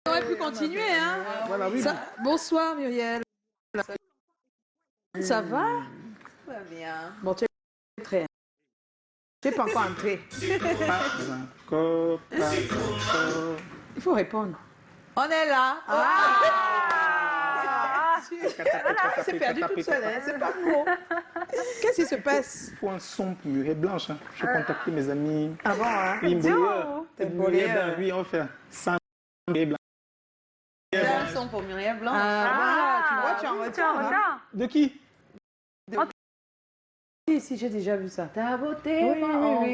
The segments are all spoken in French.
On aurait pu continuer, hein. Voilà, oui. Bonsoir, Muriel. Ça va? Ça va bien. Bon, tu es entrée. Tu n'es pas encore entrée. Il faut répondre. On est là. C'est perdu toute seule, hein. C'est pas gros. Qu'est-ce qui se passe? Il faut un son pour Muriel Blanche. Hein. Je vais contacter mes amis. Ah bon, hein? Oui, Muriel Blanche. Oui, on va faire 100 Muriel Blanche. Un son pour Muriel Blanche. Tu vois, tu es en retard. Hein? De qui? Si, j'ai déjà vu ça. Ta beauté,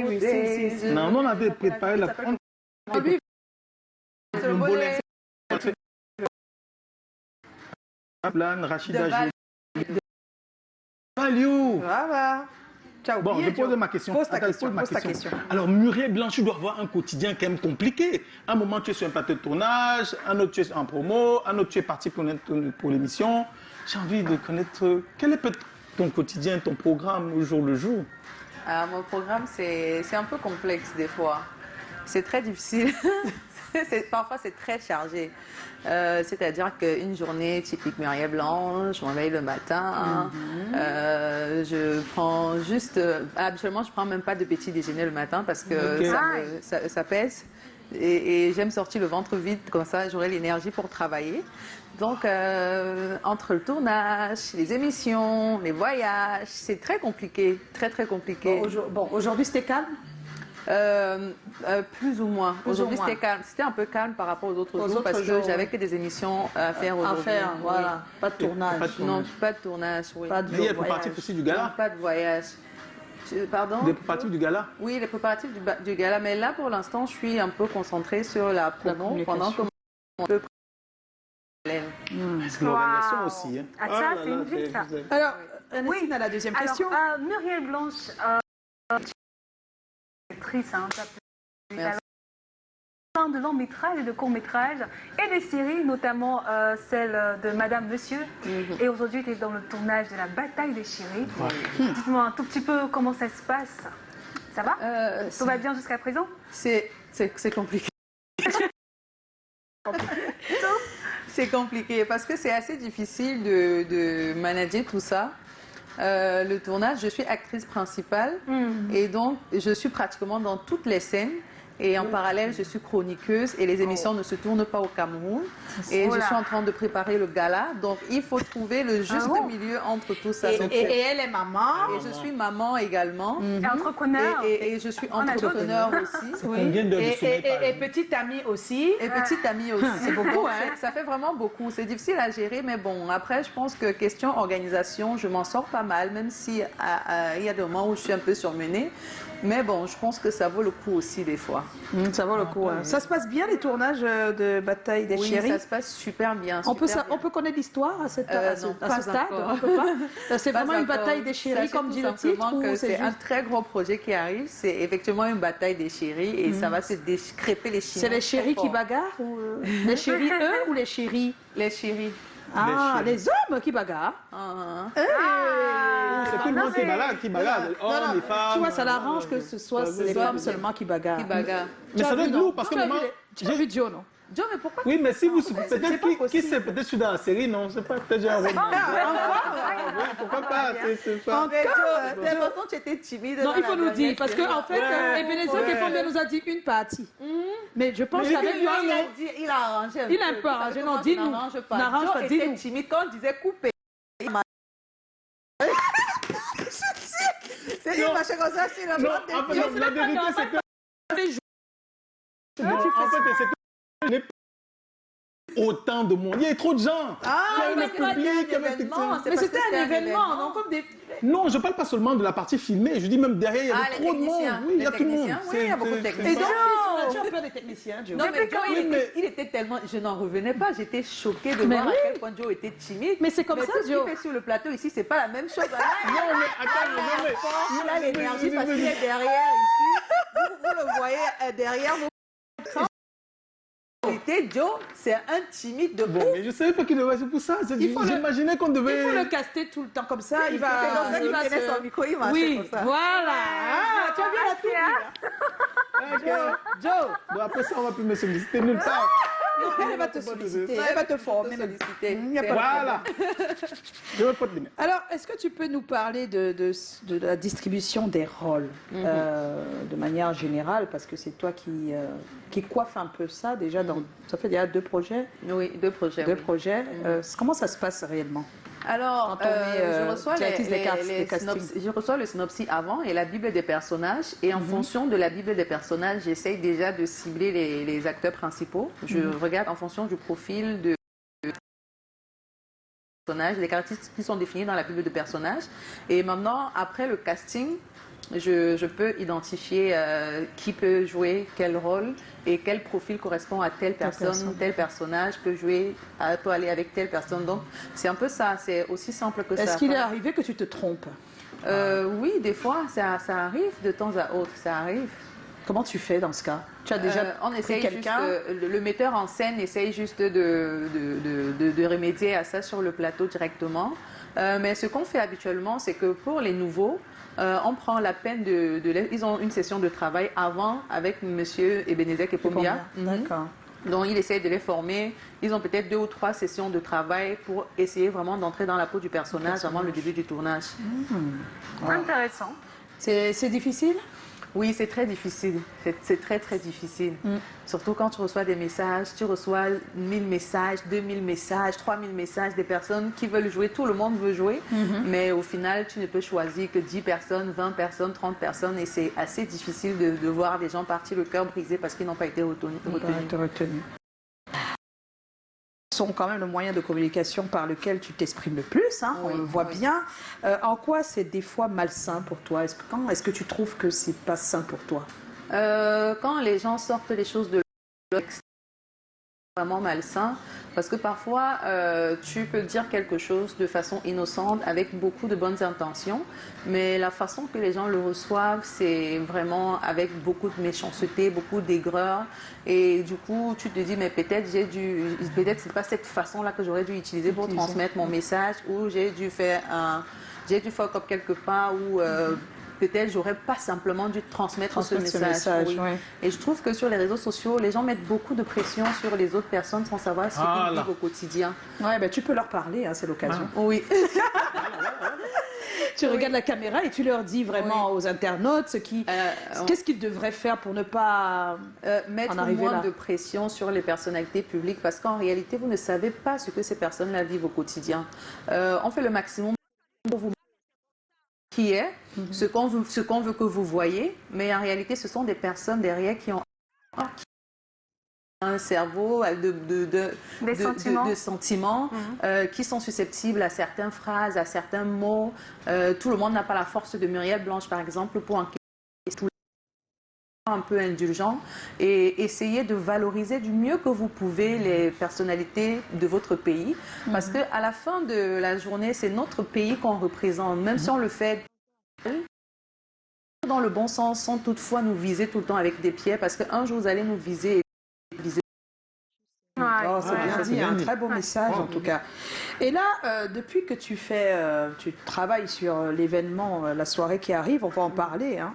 oui. Si. Non, on avait préparé la... C'est le volet. Rachida Valio. Voilà. Bon, je pose ma question. Pose ta question. Alors, Muriel Blanche, tu dois avoir un quotidien quand même compliqué. Un moment, tu es sur un plateau de tournage, un autre, tu es en promo, un autre, tu es parti pour l'émission. J'ai envie de connaître quel est peut-être ton quotidien, ton programme au jour le jour. Mon programme, c'est un peu complexe des fois. C'est très difficile. Parfois, c'est très chargé. C'est-à-dire qu'une journée typique Muriel Blanche, je me réveille le matin, je prends juste... habituellement, je ne prends même pas de petit déjeuner le matin parce que ça pèse. Et j'aime sortir le ventre vide, comme ça j'aurai l'énergie pour travailler. Donc, entre le tournage, les émissions, les voyages, c'est très compliqué, très compliqué. Bon, aujourd'hui c'était calme? Plus ou moins. Aujourd'hui, c'était calme. C'était un peu calme par rapport aux autres jours parce que j'avais que des émissions à faire aujourd'hui. Voilà. Pas de tournage. Non, pas de tournage, oui. Pas de Mais il y a le préparatif aussi du gala. Non, pas de voyage. Pardon? Les préparatifs du gala? Oui, les préparatifs du gala. Mais là, pour l'instant, je suis un peu concentrée sur la promo pendant que on peut C'est l'organisation aussi. Hein. Ah, ça, c'est une vie, ça. Alors, Ernestine a la deuxième question. Alors, Muriel Blanche, actrice, hein, de longs métrages et de courts métrages et des séries, notamment celle de Madame Monsieur. Et aujourd'hui, tu es dans le tournage de La Bataille des Chéris. Dites-moi un tout petit peu comment ça se passe. Ça va? Tout va bien jusqu'à présent? C'est compliqué. C'est compliqué parce que c'est assez difficile de manager tout ça. Le tournage, je suis actrice principale et donc je suis pratiquement dans toutes les scènes. Et en parallèle, je suis chroniqueuse et les émissions ne se tournent pas au Cameroun. Et je suis en train de préparer le gala. Donc, il faut trouver le juste milieu entre tout ça. Et elle est maman. Et je suis maman également. Entrepreneur. Et je suis entrepreneur aussi. Combien d'heures de sommeil, par Et exemple? petite amie aussi. Et petite amie aussi. C'est beaucoup, hein? Ça fait vraiment beaucoup. C'est difficile à gérer, mais bon, après, je pense que question organisation, je m'en sors pas mal, même si il y a des moments où je suis un peu surmenée. Mais bon, je pense que ça vaut le coup aussi des fois. Ça vaut le coup. Hein. Ça se passe bien les tournages de Bataille des Chéris? Oui, ça se passe super bien. On peut connaître l'histoire à ce stade? On peut pas. C'est vraiment une bataille des chéris, comme dit le titre? C'est un très gros projet qui arrive. C'est effectivement une bataille des chéris et ça va se crêper les chéris. C'est les chéris qui bagarrent? Les chéris eux ou les chéris? Les chéris. Ah, les hommes qui bagarrent? C'est tout le monde qui bagarre. Hommes, les femmes. Tu vois, ça l'arrange que ce soit les femmes seulement qui bagarrent. Mais ça doit être lourd parce que maman... J'ai vu Joe, non? Joe, mais pourquoi? Oui, mais si vous... Peut-être qui c'est peut-être celui dans la série, non? C'est pas peut-être déjà un rôle. Pourquoi pas? C'est pas... Mais longtemps tu étais timide. Non, il faut nous dire, parce qu'en fait, Ebenezer Kefombe nous a dit une partie. Mais je pense qu'avec lui, il a arrangé. Il a un peu arrangé. Non, dis-nous. N'arrange pas, dis-nous. Il était timide quand on disait couper. C'est une machin comme ça, c'est la Non, en fait, la vérité, c'est que... En fait, c'est que... Autant de monde. Il y a trop de gens. Mais c'était un événement, non? Comme des... Non, je parle pas seulement de la partie filmée. Je dis même derrière, il y avait trop de monde. Oui, il y a tout le monde. Oui, il y a beaucoup de techniciens. Et donc, tu as peur des techniciens, Joe? Non, mais Joe, il était tellement... Je n'en revenais pas. J'étais choquée de voir à quel point Joe était timide. Mais c'est comme ça, Joe. Ce qu'il fait sur le plateau ici, c'est pas la même chose. Non, mais attends, il a l'énergie parce qu'il est derrière ici. Vous le voyez derrière nous. vérité, Joe, c'est un timide de Bon, ouf. mais je ne savais pas qu'il devait être pour ça. J'imaginais qu'on devait... Il faut le caster tout le temps comme ça. Il va. C'est comme ça qu'il connaît son micro, il marche Oui, comme ça. voilà. Ah, tu as bien la tout dit, là. Joe. Bon, après ça, on va plus me solliciter nulle part. Non, elle va te solliciter, elle va te former. Solliciter. Il n'y a pas de Voilà. Je veux pas te donner. Alors, est-ce que tu peux nous parler de la distribution des rôles de manière générale, parce que c'est toi qui coiffe un peu ça déjà. Ça fait déjà 2 projets. Oui, 2 projets. Deux projets. Comment ça se passe réellement? Alors, Quand on est, je reçois je reçois le synopsis avant et la Bible des personnages. Et en fonction de la Bible des personnages, j'essaye déjà de cibler les acteurs principaux. Je regarde en fonction du profil de personnages, les caractéristiques qui sont définies dans la Bible de personnages. Et maintenant, après le casting, je peux identifier qui peut jouer quel rôle et quel profil correspond à telle personne, tel personnage peut aller avec telle personne. Donc, c'est un peu ça, c'est aussi simple que ça. Est-ce qu'il est arrivé que tu te trompes? Oui, des fois, ça arrive de temps à autre, ça arrive. Comment tu fais dans ce cas? Tu as déjà on pris essaye quelqu'un? Le metteur en scène essaye juste de remédier à ça sur le plateau directement. Mais ce qu'on fait habituellement, c'est que pour les nouveaux, on prend la peine ils ont une session de travail avant avec monsieur Ebenezek et Pombia. D'accord. Donc, il essaie de les former. Ils ont peut-être 2 ou 3 sessions de travail pour essayer vraiment d'entrer dans la peau du personnage avant le début du tournage. Intéressant. C'est difficile? Oui, c'est très difficile. C'est très, très difficile. Surtout quand tu reçois des messages. Tu reçois 1000 messages, 2000 messages, 3000 messages des personnes qui veulent jouer. Tout le monde veut jouer. Mais au final, tu ne peux choisir que 10 personnes, 20 personnes, 30 personnes. Et c'est assez difficile de voir des gens partir le cœur brisé parce qu'ils n'ont pas été retenus. Sont quand même le moyen de communication par lequel tu t'exprimes le plus, hein, on le voit bien. En quoi c'est des fois malsain pour toi? Quand est-ce que tu trouves que c'est pas sain pour toi? Quand les gens sortent les choses de l'extérieur, c'est vraiment malsain. Parce que parfois, tu peux dire quelque chose de façon innocente, avec beaucoup de bonnes intentions, mais la façon que les gens le reçoivent, c'est vraiment avec beaucoup de méchanceté, beaucoup d'aigreur. Et du coup, tu te dis, mais peut-être c'est pas cette façon-là que j'aurais dû utiliser pour transmettre mon message, ou j'ai dû faire comme quelque part, ou peut-être j'aurais pas simplement dû transmettre ce message. Oui. Ouais. Et je trouve que sur les réseaux sociaux, les gens mettent beaucoup de pression sur les autres personnes sans savoir ce qu'ils vivent au quotidien. Ouais, ben, tu peux leur parler, hein, c'est l'occasion. Oui. Tu regardes la caméra et tu leur dis vraiment aux internautes qu'est-ce qu'ils devraient faire pour ne pas mettre moins de pression sur les personnalités publiques, parce qu'en réalité, vous ne savez pas ce que ces personnes-là vivent au quotidien. On fait le maximum pour vous qui est, ce qu'on veut que vous voyez, mais en réalité, ce sont des personnes derrière qui ont un cerveau de sentiments qui sont susceptibles à certaines phrases, à certains mots. Tout le monde n'a pas la force de Muriel Blanche, par exemple, pour encaisser tout un peu indulgent, et essayer de valoriser du mieux que vous pouvez les personnalités de votre pays, parce que à la fin de la journée, c'est notre pays qu'on représente, même si on le fait dans le bon sens, sans toutefois nous viser tout le temps avec des pieds, parce qu'un jour vous allez nous viser. Oh, c'est bien dit, un très beau message en tout cas. Et là, depuis que tu travailles sur l'événement, la soirée qui arrive, on va en parler, hein.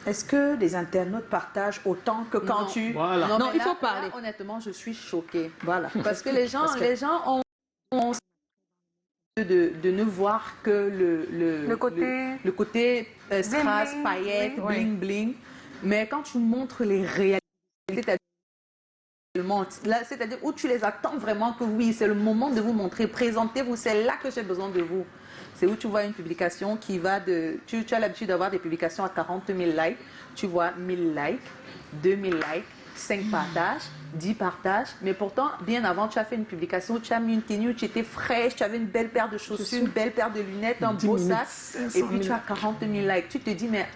Est-ce que les internautes partagent autant que quand tu... Voilà. Non, il faut parler. Là, honnêtement, je suis choquée. Voilà. Parce que les gens ont de ne voir que le côté strass, paillettes, bling bling. Mais quand tu montres les réalités, c'est-à-dire où tu les attends vraiment, que oui, c'est le moment de vous montrer, présentez-vous, c'est là que j'ai besoin de vous. C'est où tu vois une publication qui va de... Tu as l'habitude d'avoir des publications à 40 000 likes, tu vois 1000 likes, 2000 likes, 5 partages, 10 partages, mais pourtant, bien avant, tu as fait une publication, tu as mis une tenue, tu étais fraîche, tu avais une belle paire de chaussures, une belle paire de lunettes, un beau sac, et puis tu as 40 000 likes. Tu te dis, mais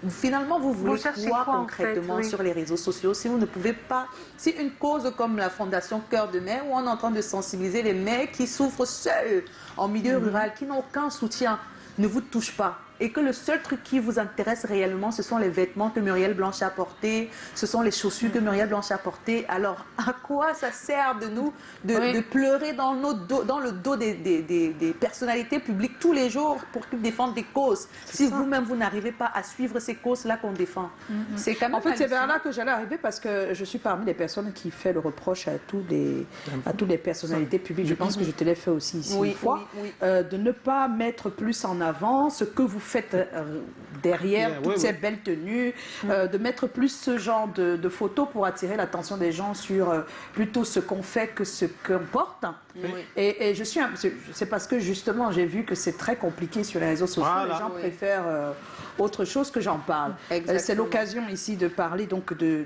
finalement, vous voulez quoi concrètement sur les réseaux sociaux si vous ne pouvez pas... Si une cause comme la Fondation Cœur de Mère, où on est en train de sensibiliser les mères qui souffrent seules en milieu rural, qui n'ont aucun soutien, ne vous touche pas. et que le seul truc qui vous intéresse réellement, ce sont les vêtements que Muriel Blanche a portés, ce sont les chaussures que Muriel Blanche a portées, alors à quoi ça sert de nous de pleurer dans le dos des personnalités publiques tous les jours pour qu'ils défendent des causes, si vous-même vous n'arrivez pas à suivre ces causes-là qu'on défend. C'est quand même en fait, c'est vers là que j'allais arriver parce que je suis parmi les personnes qui fait le reproche à toutes les personnalités publiques. Je pense que je te l'ai fait aussi ici une fois, de ne pas mettre plus en avant ce que vous faites derrière toutes ces belles tenues, de mettre plus ce genre de photos pour attirer l'attention des gens sur plutôt ce qu'on fait que ce qu'on porte. Et c'est parce que justement j'ai vu que c'est très compliqué sur les réseaux sociaux. Les gens préfèrent autre chose que j'en parle. C'est l'occasion ici de parler donc de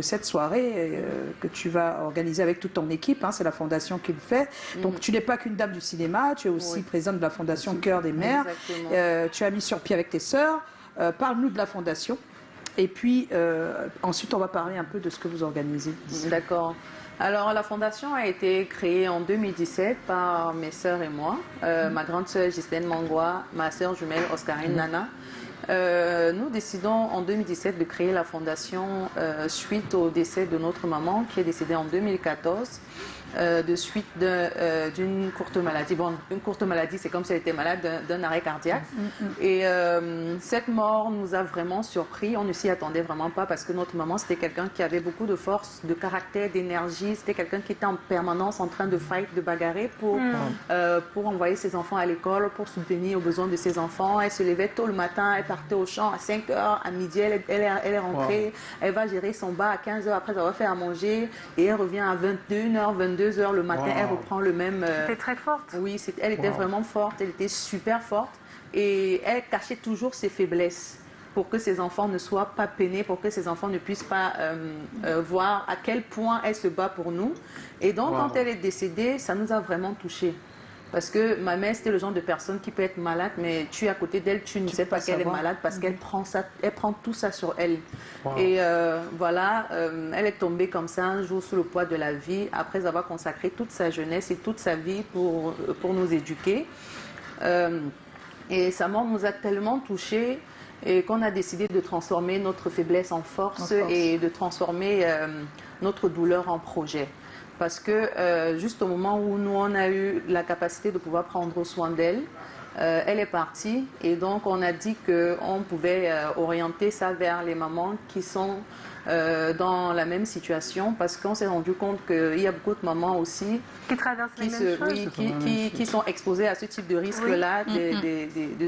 cette soirée que tu vas organiser avec toute ton équipe. Hein, c'est la fondation qui le fait. Donc tu n'es pas qu'une dame du cinéma, tu es aussi présidente de la fondation Cœur des Mères. Tu as mis sur pied avec tes sœurs. Parle-nous de la fondation. Et puis ensuite on va parler un peu de ce que vous organisez. D'accord. Alors, la fondation a été créée en 2017 par mes sœurs et moi, ma grande sœur Ghislaine Mangwa, ma sœur jumelle Oscarine Nana. Nous décidons en 2017 de créer la fondation suite au décès de notre maman qui est décédée en 2014. De suite d'une courte maladie. Bon, une courte maladie, c'est comme si elle était malade d'un arrêt cardiaque. Et cette mort nous a vraiment surpris. On ne s'y attendait vraiment pas parce que notre maman, c'était quelqu'un qui avait beaucoup de force, de caractère, d'énergie. C'était quelqu'un qui était en permanence en train de fight, de bagarrer pour envoyer ses enfants à l'école, pour subvenir aux besoins de ses enfants. Elle se levait tôt le matin, elle partait au champ à 5 h, à midi, elle est rentrée. Elle va gérer son bar à 15 h après avoir fait à manger et elle revient à 21 h, 22 h le matin, elle reprend le même... Elle était très forte. Oui, elle était vraiment forte, elle était super forte et elle cachait toujours ses faiblesses pour que ses enfants ne soient pas peinés, pour que ses enfants ne puissent pas voir à quel point elle se bat pour nous. Et donc, quand elle est décédée, ça nous a vraiment touchés. Parce que ma mère, c'était le genre de personne qui peut être malade, mais tu es à côté d'elle, tu ne sais pas qu'elle est malade parce qu'elle prend ça, elle prend tout ça sur elle. Et voilà, elle est tombée comme ça un jour sous le poids de la vie, après avoir consacré toute sa jeunesse et toute sa vie pour nous éduquer. Et sa mort nous a tellement touchés et qu'on a décidé de transformer notre faiblesse en force et de transformer notre douleur en projet. Parce que juste au moment où nous, on a eu la capacité de pouvoir prendre soin d'elle, elle est partie et donc on a dit qu'on pouvait orienter ça vers les mamans qui sont dans la même situation parce qu'on s'est rendu compte qu'il y a beaucoup de mamans aussi qui traversent les mêmes choses. Qui sont exposées à ce type de risque-là,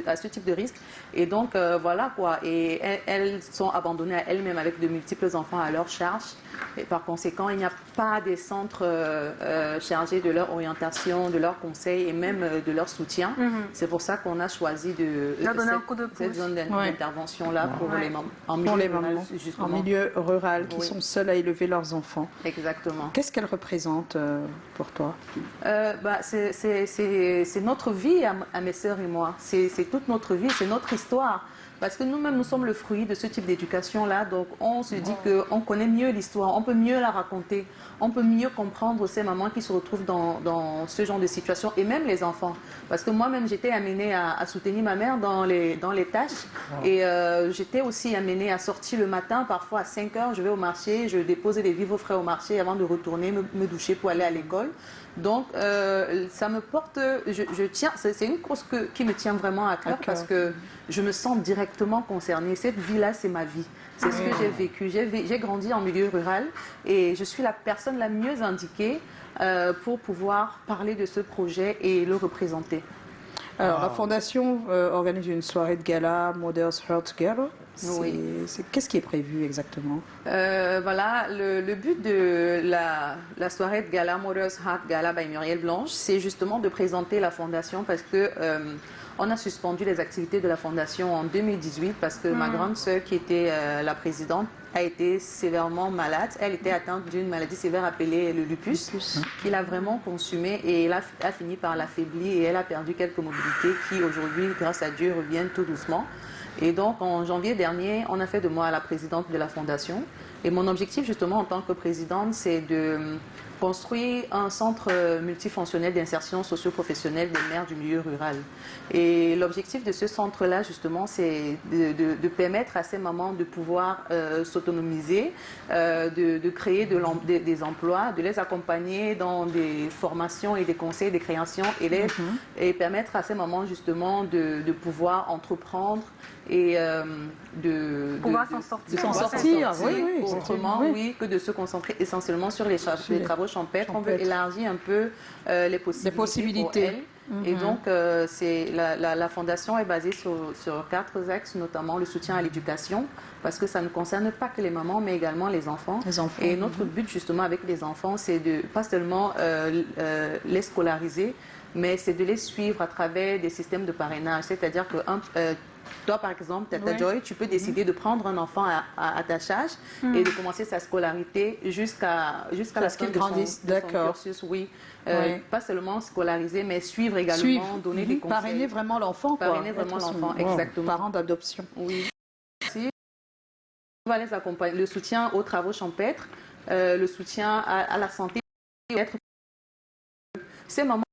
à ce type de risque. Et donc, voilà quoi. Et elles sont abandonnées à elles-mêmes avec de multiples enfants à leur charge. Et par conséquent, il n'y a pas des centres chargés de leur orientation, de leurs conseils et même de leur soutien. C'est pour ça qu'on a choisi cette zone d'intervention-là pour les mamans en milieu rural qui sont seules à élever leurs enfants. Exactement. Qu'est-ce qu'elle représente pour toi? C'est notre vie à mes sœurs et moi. C'est toute notre vie, c'est notre histoire. Parce que nous-mêmes, nous sommes le fruit de ce type d'éducation-là. Donc, on se dit qu'on connaît mieux l'histoire, on peut mieux la raconter, on peut mieux comprendre ces mamans qui se retrouvent dans ce genre de situation, et même les enfants. Parce que moi-même, j'étais amenée à soutenir ma mère dans les tâches. Et j'étais aussi amenée à sortir le matin, parfois à 5 h, je vais au marché, je déposais des vivres frais au marché avant de retourner me doucher pour aller à l'école. Donc, ça me porte, je tiens, c'est une cause qui me tient vraiment à cœur parce que je me sens directement concernée. Cette vie-là, c'est ma vie. C'est ce que j'ai vécu. J'ai grandi en milieu rural et je suis la personne la mieux indiquée pour pouvoir parler de ce projet et le représenter. Alors, la Fondation organise une soirée de gala, Mother's Heart Gala. Qu'est-ce qui est prévu exactement? Voilà, le but de la soirée de gala, Mother's Heart Gala by Muriel Blanche, c'est justement de présenter la Fondation parce que on a suspendu les activités de la Fondation en 2018 parce que ma grande sœur, qui était la présidente, a été sévèrement malade. Elle était atteinte d'une maladie sévère appelée le lupus, qui l'a vraiment consumée et elle a fini par l'affaiblir et elle a perdu quelques mobilités qui aujourd'hui, grâce à Dieu, reviennent tout doucement. Et donc, en janvier dernier, on a fait de moi la présidente de la Fondation. Et mon objectif, justement, en tant que présidente, c'est de construit un centre multifonctionnel d'insertion socio-professionnelle des mères du milieu rural. Et l'objectif de ce centre-là, justement, c'est de permettre à ces mamans de pouvoir s'autonomiser, de créer des emplois, de les accompagner dans des formations et des conseils, des créations, et permettre à ces mamans, justement, de pouvoir entreprendre et de s'en sortir, oui, autrement, oui, que de se concentrer essentiellement sur les travaux champêtres. On veut élargir un peu les possibilités. Pour elles. Et donc, la fondation est basée sur 4 axes, notamment le soutien à l'éducation, parce que ça ne concerne pas que les mamans, mais également les enfants. Et notre but, justement, avec les enfants, c'est de pas seulement les scolariser, mais c'est de les suivre à travers des systèmes de parrainage. C'est-à-dire que toi, par exemple, Tata Joy, tu peux décider de prendre un enfant à ta charge et de commencer sa scolarité jusqu'à la fin de son cursus. Pas seulement scolariser, mais suivre également, donner des conseils. Parrainer vraiment l'enfant. Parrainer vraiment l'enfant, exactement. Parent d'adoption. Oui. On va les accompagner. Le soutien aux travaux champêtres, le soutien à la santé. Ces mamans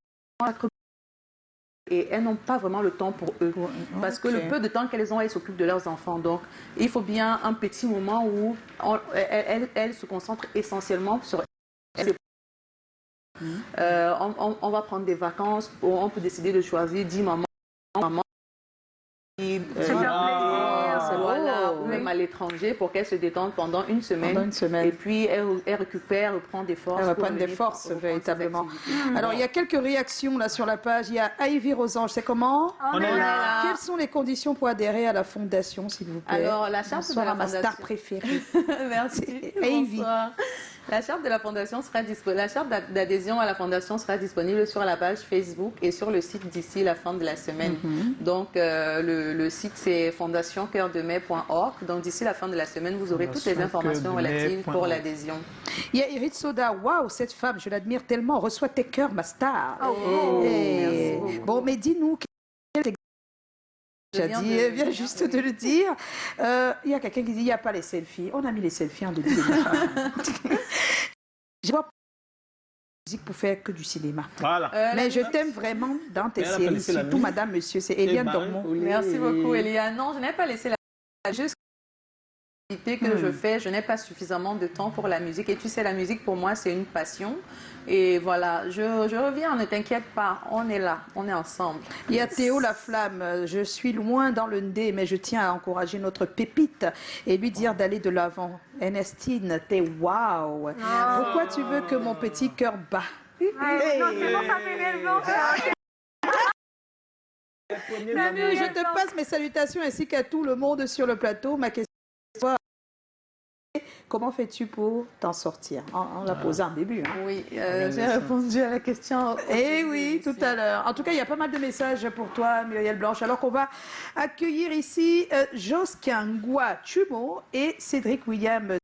et elles n'ont pas vraiment le temps pour eux. Parce que le peu de temps qu'elles ont, elles s'occupent de leurs enfants. Donc, il faut bien un petit moment où elles se concentrent essentiellement sur elles. On va prendre des vacances, on peut décider de choisir 10 mamans. Voilà, ou même à l'étranger pour qu'elle se détende pendant une semaine. Et puis elle récupère, reprend des forces. Elle reprend des forces, véritablement. Alors, il y a quelques réactions là sur la page. Il y a Ivy Rosange, c'est comment? On est là. Quelles sont les conditions pour adhérer à la fondation, s'il vous plaît? Alors, la charte de la ma fondation. star préférée. Merci. Ivy. La charte de la fondation sera disponible. La charte d'adhésion à la fondation sera disponible sur la page Facebook et sur le site d'ici la fin de la semaine. Donc le site c'est fondationcoeurdemai.org. Donc d'ici la fin de la semaine, vous aurez toutes les informations relatives pour l'adhésion. Il y a Iris Soda. Waouh, cette femme, je l'admire tellement. Reçoit tes cœurs, ma star. Merci beaucoup. Bon, mais dis-nous. J'ai dit, elle vient juste de le dire. Il y a quelqu'un qui dit, il n'y a pas les selfies. On a mis les selfies en début de Je vois pas de musique pour faire que du cinéma. Voilà. Mais je t'aime vraiment dans tes séries, surtout Madame, Monsieur. C'est Eliane Dormont. Merci beaucoup, Eliane. Non, je n'ai pas laissé la... Juste que je fais, je n'ai pas suffisamment de temps pour la musique. Et tu sais, la musique, pour moi, c'est une passion. Et voilà, je reviens, ne t'inquiète pas, on est là, on est ensemble. Il y a Théo La Flamme, je suis loin dans le ndé, mais je tiens à encourager notre pépite et lui dire d'aller de l'avant. Ernestine, t'es waouh. Pourquoi tu veux que mon petit cœur bat? Non, c'est bon, ça m'énerve. Je te passe mes salutations ainsi qu'à tout le monde sur le plateau. Ma question est, comment fais-tu pour t'en sortir? On l'a posé en début. Hein. Oui, j'ai répondu à la question. Eh oui, tout à l'heure. En tout cas, il y a pas mal de messages pour toi, Muriel Blanche. Alors qu'on va accueillir ici Joskangwa Chumo et Cédric William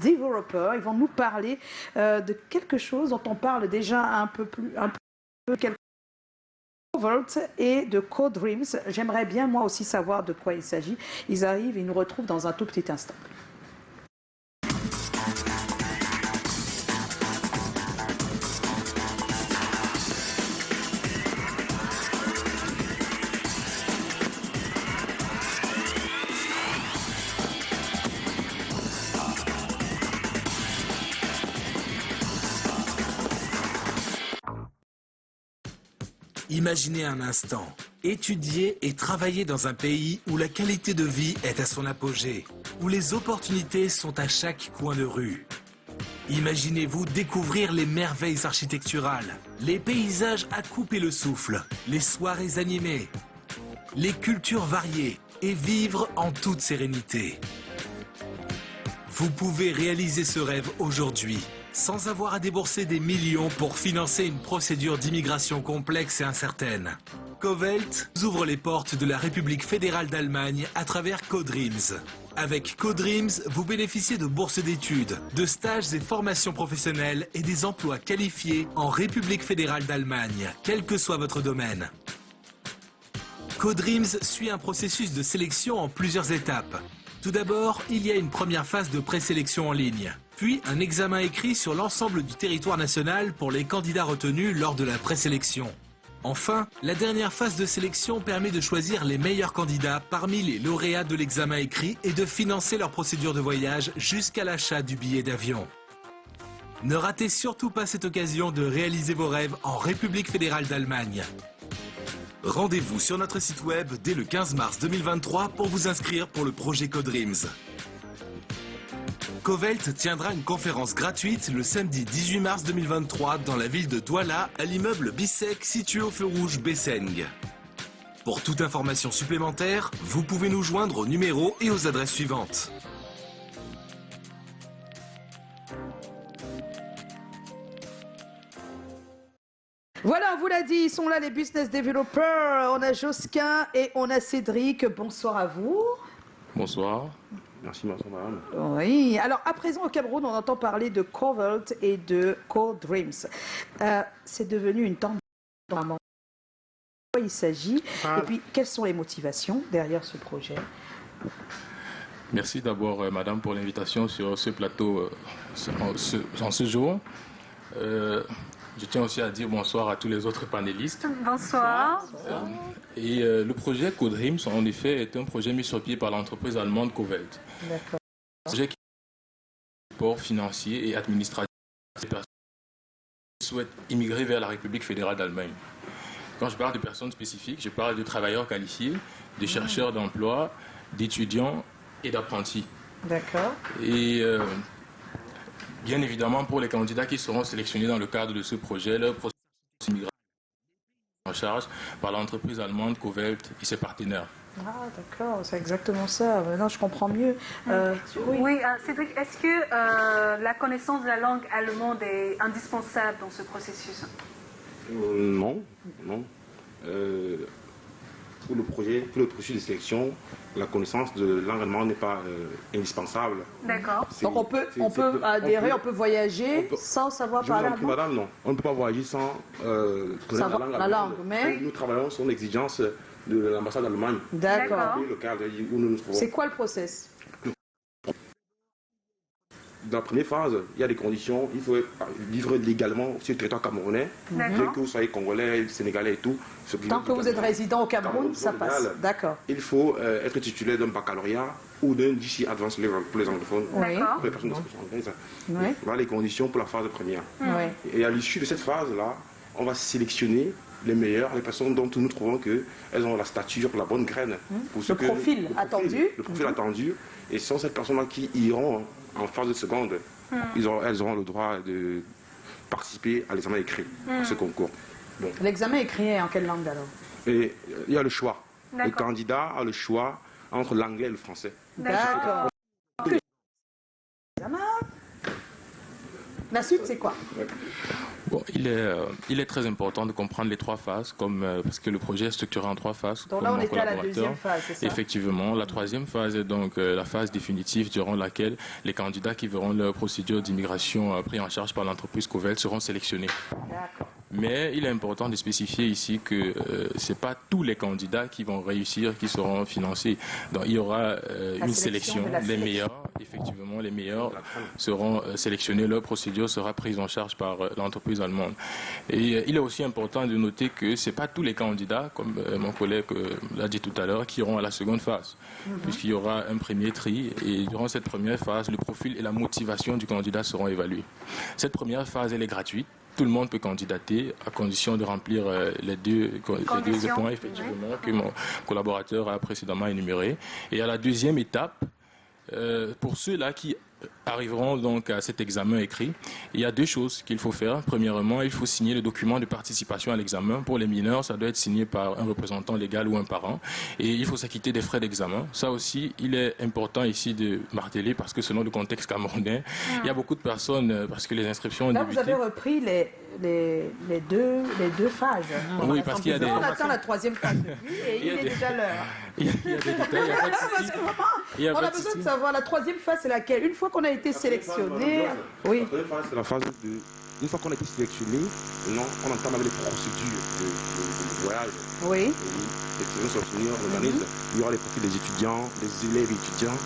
Developer. Ils vont nous parler de quelque chose dont on parle déjà un peu Volt et de CoDreams. J'aimerais bien moi aussi savoir de quoi il s'agit. Ils arrivent et ils nous retrouvent dans un tout petit instant. Imaginez un instant, étudier et travailler dans un pays où la qualité de vie est à son apogée, où les opportunités sont à chaque coin de rue. Imaginez-vous découvrir les merveilles architecturales, les paysages à couper le souffle, les soirées animées, les cultures variées et vivre en toute sérénité. Vous pouvez réaliser ce rêve aujourd'hui, sans avoir à débourser des millions pour financer une procédure d'immigration complexe et incertaine. Covelt ouvre les portes de la République fédérale d'Allemagne à travers CoDreams. Avec CoDreams, vous bénéficiez de bourses d'études, de stages et formations professionnelles et des emplois qualifiés en République fédérale d'Allemagne, quel que soit votre domaine. CoDreams suit un processus de sélection en plusieurs étapes. Tout d'abord, il y a une première phase de présélection en ligne. puis un examen écrit sur l'ensemble du territoire national pour les candidats retenus lors de la présélection. Enfin, la dernière phase de sélection permet de choisir les meilleurs candidats parmi les lauréats de l'examen écrit et de financer leur procédure de voyage jusqu'à l'achat du billet d'avion. Ne ratez surtout pas cette occasion de réaliser vos rêves en République fédérale d'Allemagne. Rendez-vous sur notre site web dès le 15 mars 2023 pour vous inscrire pour le projet CoDreams. Covelt tiendra une conférence gratuite le samedi 18 mars 2023 dans la ville de Douala à l'immeuble Bissek situé au feu rouge Besseng. Pour toute information supplémentaire, vous pouvez nous joindre au numéro et aux adresses suivantes. Voilà, on vous l'a dit, ils sont là les business developers. On a Josquin et on a Cédric. Bonsoir à vous. Bonsoir. Merci, madame. Oui, alors à présent au Cameroun, on entend parler de Covelt et de CoDreams. C'est devenu une tendance. De quoi il s'agit et puis quelles sont les motivations derrière ce projet? Merci d'abord, madame, pour l'invitation sur ce plateau en ce jour. Je tiens aussi à dire bonsoir à tous les autres panélistes. Bonsoir. Le projet CoDreams, en effet, est un projet mis sur pied par l'entreprise allemande Covelt. D'accord. Un projet qui est un support financier et administratif des personnes qui souhaitent immigrer vers la République fédérale d'Allemagne. Quand je parle de personnes spécifiques, je parle de travailleurs qualifiés, de chercheurs d'emploi, d'étudiants et d'apprentis. D'accord. Et bien évidemment, pour les candidats qui seront sélectionnés dans le cadre de ce projet, leur processus d'immigration est en charge par l'entreprise allemande Covelt et ses partenaires. Ah d'accord, c'est exactement ça. Maintenant je comprends mieux. Oui, Cédric, est-ce que la connaissance de la langue allemande est indispensable dans ce processus? Non. Pour le processus de sélection, la connaissance de langue allemande n'est pas indispensable. D'accord. Donc on peut adhérer, on peut voyager sans savoir parler allemand. Madame, non. On ne peut pas voyager sans connaître la langue allemande. Mais nous travaillons sur l'exigence de l'ambassade d'Allemagne. D'accord. Le cadre où nous nous trouvons. C'est quoi le process? Dans la première phase, il y a des conditions. Il faut vivre légalement sur le territoire camerounais. Que vous soyez congolais, sénégalais et tout. Tant que vous êtes résident au Cameroun, ça passe. D'accord. Il faut être titulaire d'un baccalauréat ou d'un GC Advanced Level pour les anglophones. Oui. Pour les personnes d'expression anglaise. Oui. Voilà les conditions pour la phase première. Oui. Et à l'issue de cette phase-là, on va sélectionner les meilleures, les personnes dont nous trouvons qu'elles ont la stature, la bonne graine. Pour Le profil attendu. Le profil attendu. Et ce sont ces personnes-là qui iront en phase de seconde. Elles auront le droit de participer à l'examen écrit, à ce concours. Bon. L'examen écrit est en quelle langue alors? Et il y a le choix. Le candidat a le choix entre l'anglais et le français. D'accord. La suite, c'est quoi? Bon, il est très important de comprendre les trois phases, parce que le projet est structuré en trois phases. Donc là, on était à la deuxième phase, c'est ça? Effectivement. La troisième phase est donc la phase définitive durant laquelle les candidats qui verront leur procédure d'immigration pris en charge par l'entreprise Covelt seront sélectionnés. D'accord. Mais il est important de spécifier ici que ce n'est pas tous les candidats qui vont réussir, qui seront financés. Donc il y aura une sélection. Les meilleurs, effectivement, les meilleurs seront sélectionnés. Leur procédure sera prise en charge par l'entreprise allemande. Et il est aussi important de noter que ce n'est pas tous les candidats, comme mon collègue l'a dit tout à l'heure, qui iront à la seconde phase. Puisqu'il y aura un premier tri. Et durant cette première phase, le profil et la motivation du candidat seront évalués. Cette première phase, elle est gratuite. Tout le monde peut candidater à condition de remplir les deux points effectivement, que mon collaborateur a précédemment énumérés. Et à la deuxième étape, pour ceux-là qui arriveront donc à cet examen écrit, il y a deux choses qu'il faut faire. Premièrement, il faut signer le document de participation à l'examen. Pour les mineurs, ça doit être signé par un représentant légal ou un parent. Et il faut s'acquitter des frais d'examen. Ça aussi, il est important ici de marteler parce que selon le contexte camerounais, il y a beaucoup de personnes, parce que les inscriptions ont Là, débuté. vous avez repris les deux phases. Oui, parce qu'il y a des... On attend la troisième phase depuis et il est déjà l'heure. Il y a des détails, il n'y a pas de souci. Parce que vraiment, on a besoin de savoir la troisième phase, c'est laquelle? Une fois qu'on a été sélectionné, oui. La troisième phase, c'est la phase de... Une fois qu'on a été sélectionné, on entame avec les procédures de voyage. Oui. les sélections sélectionneurs, on organise. Il y aura les profils des étudiants, des élèves étudiants.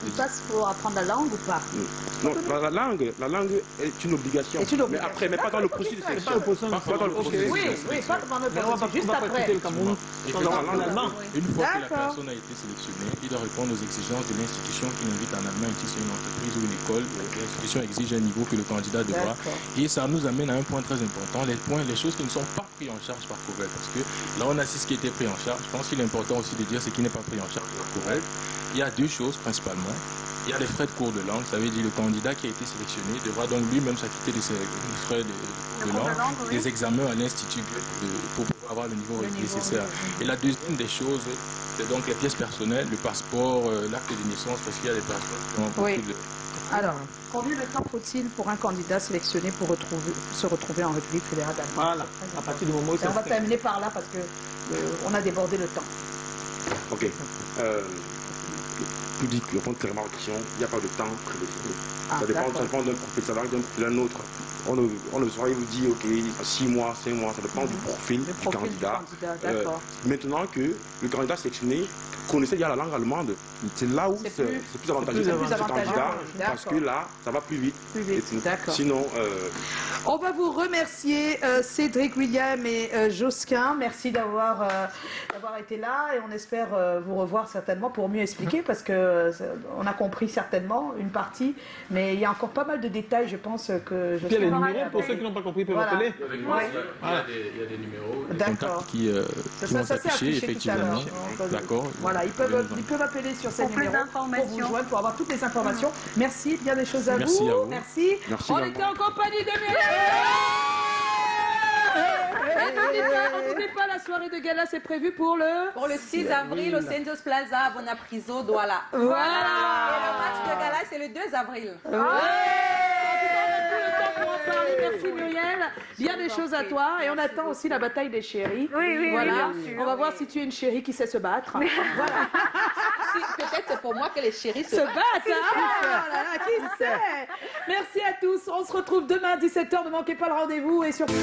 Il passe pour apprendre la langue ou pas? Non, la langue est une obligation. Mais après, mais pas dans le processus de sélection. Pas dans le processus. Oui, pas dans le processus, juste après. Une fois que la personne a été sélectionnée, il doit répondre aux exigences de l'institution qui l'invite en Allemagne, si c'est une entreprise ou une école. L'institution exige un niveau que le candidat devra. Et ça nous amène à un point très important, les choses qui ne sont pas prises en charge par Covell. Parce que là, on a ce qui a été pris en charge. Je pense qu'il est important aussi de dire ce qui n'est pas pris en charge par Covell. Il y a deux choses principalement. Il y a les frais de cours de langue, ça veut dire le candidat qui a été sélectionné devra donc lui-même s'acquitter de ses frais de cours de langue, des examens à l'institut pour pouvoir avoir le niveau nécessaire. Et la deuxième des choses, c'est donc les pièces personnelles, le passeport, l'acte de naissance, parce qu'il y a des personnes qui ont beaucoup de... Alors, combien de temps faut-il pour un candidat sélectionné pour se retrouver en République fédérale d'Allemagne? Voilà, à partir du moment où ça on va terminer par là parce que on a débordé le temps. Ok. Tout dit que répondre clairement à la question, il n'y a pas de temps prédéfini. Ça dépend d'un profil, ça varie d'un autre. On ne saurait vous dire, ok, 6 mois, 5 mois, ça dépend du profil du candidat. Maintenant que le candidat sélectionné connaissait déjà la langue allemande, c'est là où c'est plus avantageux pour ce candidat, parce que là, ça va plus vite. Sinon... On va vous remercier, Cédric, William et Josquin. Merci d'avoir été là et on espère vous revoir certainement pour mieux expliquer parce que on a compris certainement une partie, mais il y a encore pas mal de détails, je pense que... Il y a les numéros, pour ceux qui n'ont pas compris, peuvent appeler. Il y a des numéros de contact qui vont s'afficher, effectivement. D'accord. Voilà, ils peuvent appeler sur ces numéros pour vous joindre, pour avoir toutes les informations. Merci, bien des choses à vous. Merci. On était en compagnie de Muriel. Et n'oubliez pas, la soirée de gala, c'est prévu pour le 6 avril au Sendos Plaza à Bonapriso, Douala. Voilà. Et le match de gala, c'est le 2 avril. Merci Muriel, bien des choses à toi et on attend aussi la bataille des chéris. Oui, voilà. bien sûr. On va voir si tu es une chérie qui sait se battre. Voilà. Peut-être c'est pour moi que les chéris se battent. Qui sait. Merci à tous. On se retrouve demain à 17h. Ne manquez pas le rendez-vous et surtout...